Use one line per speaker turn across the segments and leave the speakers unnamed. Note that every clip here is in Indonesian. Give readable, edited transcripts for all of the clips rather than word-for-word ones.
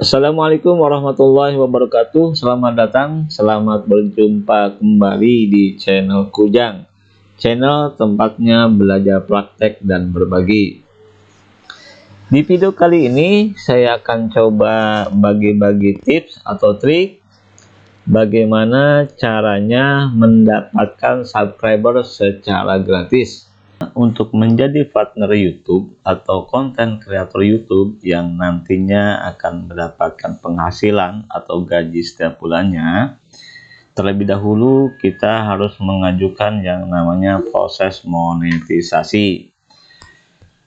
Assalamualaikum warahmatullahi wabarakatuh. Selamat datang, selamat berjumpa kembali di channel Kujang. Channel tempatnya belajar praktek dan berbagi. Di video kali ini saya akan coba bagi-bagi tips atau trik bagaimana caranya mendapatkan subscriber secara gratis. Untuk menjadi partner YouTube atau konten kreator YouTube yang nantinya akan mendapatkan penghasilan atau gaji setiap bulannya, terlebih dahulu kita harus mengajukan yang namanya proses monetisasi.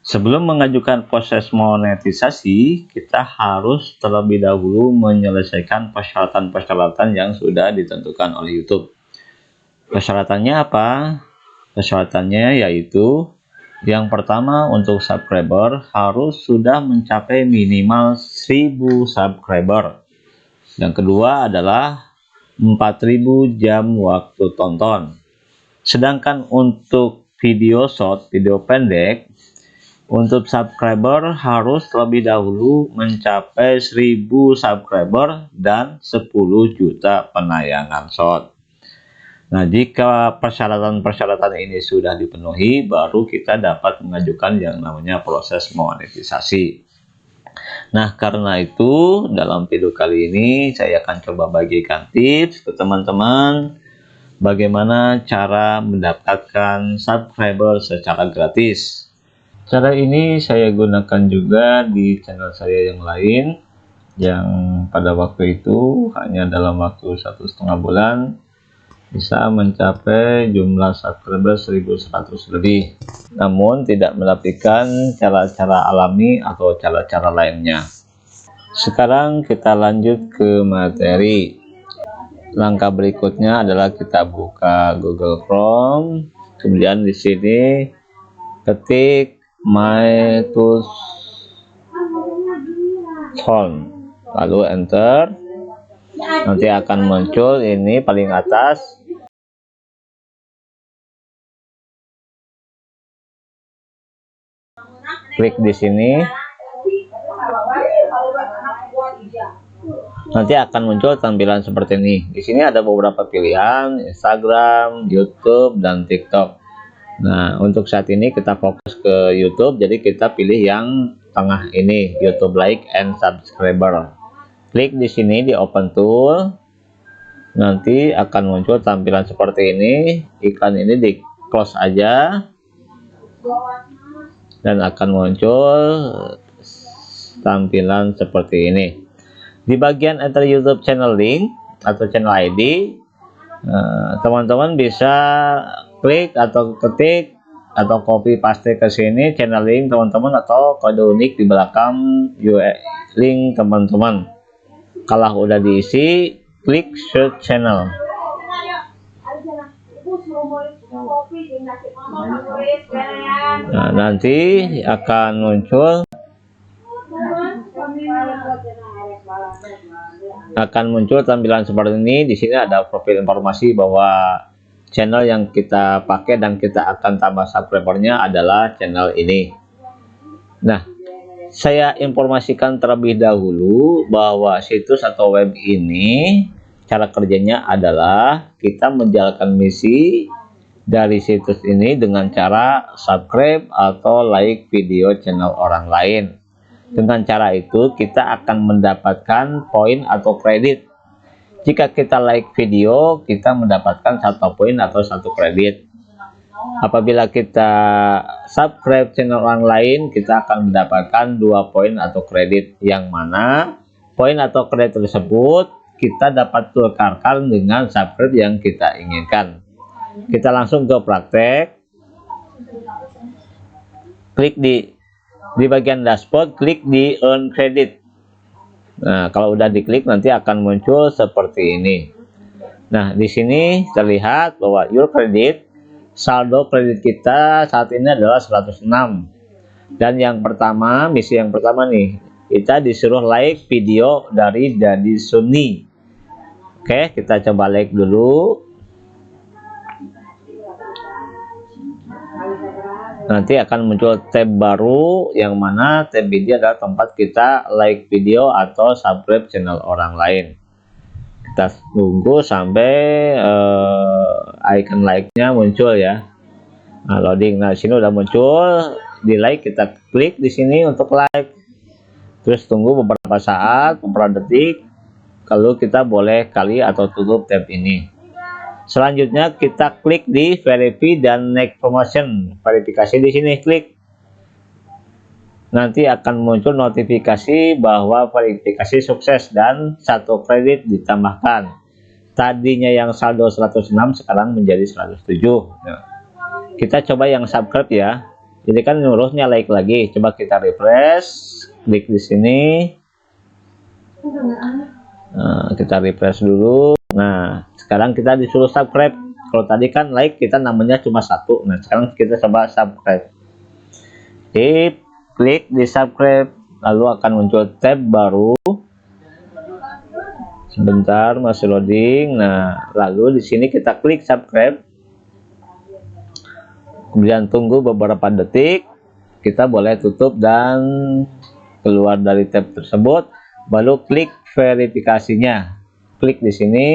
Sebelum mengajukan proses monetisasi, kita harus terlebih dahulu menyelesaikan persyaratan-persyaratan yang sudah ditentukan oleh YouTube. Persyaratannya apa? Persyaratannya yaitu yang pertama, untuk subscriber harus sudah mencapai minimal 1000 subscriber. Yang kedua adalah 4000 jam waktu tonton. Sedangkan untuk video short, video pendek, untuk subscriber harus terlebih dahulu mencapai 1000 subscriber dan 10 juta penayangan short. Nah, jika persyaratan-persyaratan ini sudah dipenuhi, baru kita dapat mengajukan yang namanya proses monetisasi. Nah, karena itu dalam video kali ini saya akan coba bagikan tips ke teman-teman bagaimana cara mendapatkan subscriber secara gratis. Cara ini saya gunakan juga di channel saya yang lain, yang pada waktu itu hanya dalam waktu 1,5 bulan bisa mencapai jumlah subscriber 1100 lebih, namun tidak menafikan cara-cara alami atau cara-cara lainnya. Sekarang kita lanjut ke materi. Langkah berikutnya adalah kita buka Google Chrome, kemudian di sini ketik My Tools Phone, lalu enter. Nanti akan muncul ini paling atas. Klik di sini. Nanti akan muncul tampilan seperti ini. Di sini ada beberapa pilihan, Instagram, YouTube, dan TikTok. Nah, untuk saat ini kita fokus ke YouTube, jadi kita pilih yang tengah ini, YouTube Like and Subscriber. Klik di sini di Open Tool. Nanti akan muncul tampilan seperti ini. Iklan ini di close aja. Dan akan muncul tampilan seperti ini. Di bagian enter YouTube channel link atau channel ID, teman-teman bisa klik atau ketik atau copy paste ke sini channel link teman-teman atau kode unik di belakang link teman-teman. Kalau udah diisi, klik search channel. Nah, nanti akan muncul tampilan seperti ini. Di sini ada profil informasi bahwa channel yang kita pakai dan kita akan tambah subscribernya adalah channel ini. Nah, saya informasikan terlebih dahulu bahwa situs atau web ini cara kerjanya adalah kita menjalankan misi dari situs ini dengan cara subscribe atau like video channel orang lain. Dengan cara itu kita akan mendapatkan poin atau kredit. Jika kita like video, kita mendapatkan 1 poin atau 1 kredit. Apabila kita subscribe channel orang lain, kita akan mendapatkan 2 poin atau kredit, yang mana poin atau kredit tersebut kita dapat tukarkan dengan subscribe yang kita inginkan. Kita langsung ke praktek. Klik di bagian dashboard, klik di earn credit. Nah, kalau udah diklik nanti akan muncul seperti ini. Nah, di sini terlihat bahwa your credit, saldo kredit kita saat ini adalah 106. Dan yang pertama, misi yang pertama nih, kita disuruh like video dari Daddy Sunny. Oke, kita coba like dulu. nanti akan muncul tab baru, yang mana tab ini adalah tempat kita like video atau subscribe channel orang lain. Kita tunggu sampai icon like-nya muncul ya. Nah, loading. Nah, sini udah muncul, di like, kita klik di sini untuk like. Terus tunggu beberapa saat, beberapa detik, lalu kita boleh kali atau tutup tab ini. Selanjutnya kita klik di verify dan next promotion. Verifikasi di sini klik. Nanti akan muncul notifikasi bahwa verifikasi sukses dan 1 kredit ditambahkan. Tadinya yang saldo 106 sekarang menjadi 107. Nah, kita coba yang subscribe ya. Jadi kan nyuruhnya like lagi. Coba kita refresh, klik di sini. Nah, kita refresh dulu. Nah, sekarang kita disuruh subscribe. Kalau tadi kan like, kita namanya cuma 1. Nah, sekarang kita coba subscribe. Klik di subscribe, lalu akan muncul tab baru. Sebentar, masih loading. Nah, lalu di sini kita klik subscribe. Kemudian tunggu beberapa detik. Kita boleh tutup dan keluar dari tab tersebut. Baru klik verifikasinya. Klik di sini.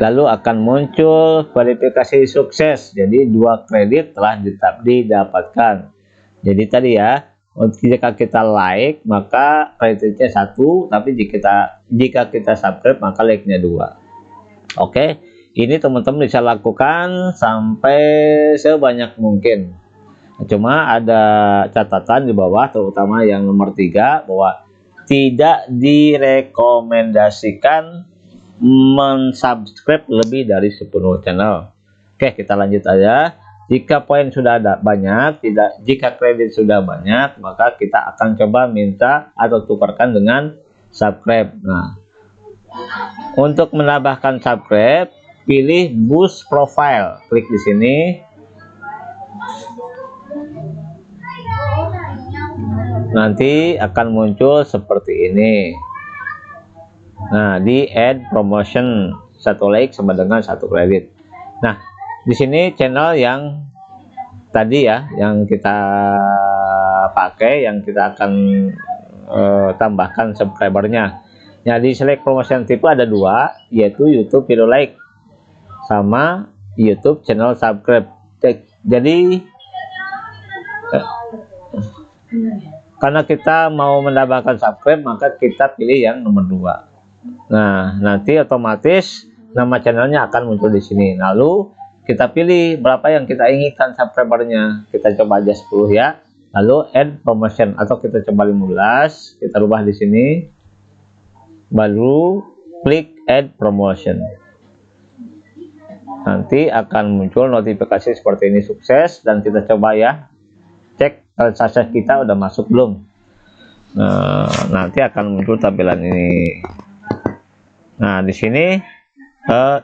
Lalu akan muncul verifikasi sukses. Jadi 2 kredit telah didapatkan. Jadi tadi ya, jika kita like maka kreditnya 1, tapi jika kita subscribe maka like-nya 2. Oke, ini teman-teman bisa lakukan sampai sebanyak mungkin. Cuma ada catatan di bawah, terutama yang nomor 3, bahwa tidak direkomendasikan mensubscribe lebih dari 10 channel. Oke, kita lanjut aja. Jika poin sudah ada banyak, jika kredit sudah banyak, maka kita akan coba minta atau tukarkan dengan subscribe. Nah, untuk menambahkan subscribe, pilih boost profile. Klik di sini. Nanti akan muncul seperti ini. Nah, di add promotion, 1 like sama dengan 1 kredit. Nah, di sini channel yang tadi ya, yang kita pakai, yang kita akan tambahkan subscribernya. Nah, di select promotion tipe ada 2, yaitu YouTube video like sama YouTube channel subscribe. Jadi karena kita mau menambahkan subscribe, maka kita pilih yang nomor 2. Nah, nanti otomatis nama channelnya akan muncul di sini. Lalu kita pilih berapa yang kita inginkan subscribernya. Kita coba aja 10 ya. Lalu add promotion atau kita coba 15. Kita rubah di sini. Baru klik add promotion. Nanti akan muncul notifikasi seperti ini, sukses, dan kita coba ya. Cek sukses kita udah masuk belum. Nah, nanti akan muncul tampilan ini. Nah, di sini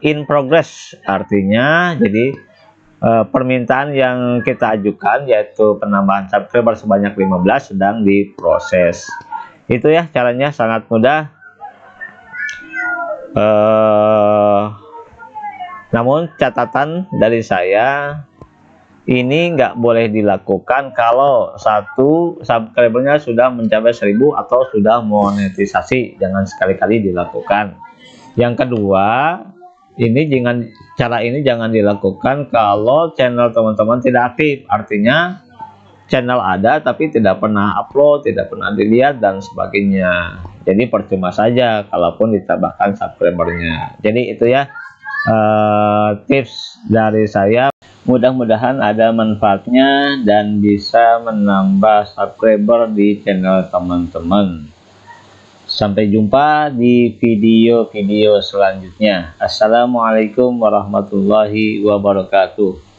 in progress, artinya jadi permintaan yang kita ajukan yaitu penambahan subscriber sebanyak 15 sedang diproses. Itu ya caranya, sangat mudah. Namun catatan dari saya, ini nggak boleh dilakukan kalau satu subscribernya sudah mencapai 1000 atau sudah monetisasi. Jangan sekali-kali dilakukan. Yang kedua, cara ini jangan dilakukan kalau channel teman-teman tidak aktif. Artinya channel ada tapi tidak pernah upload, tidak pernah dilihat dan sebagainya. Jadi percuma saja kalaupun ditambahkan subscribernya. Jadi itu ya tips dari saya. Mudah-mudahan ada manfaatnya dan bisa menambah subscriber di channel teman-teman. Sampai jumpa di video-video selanjutnya. Assalamualaikum warahmatullahi wabarakatuh.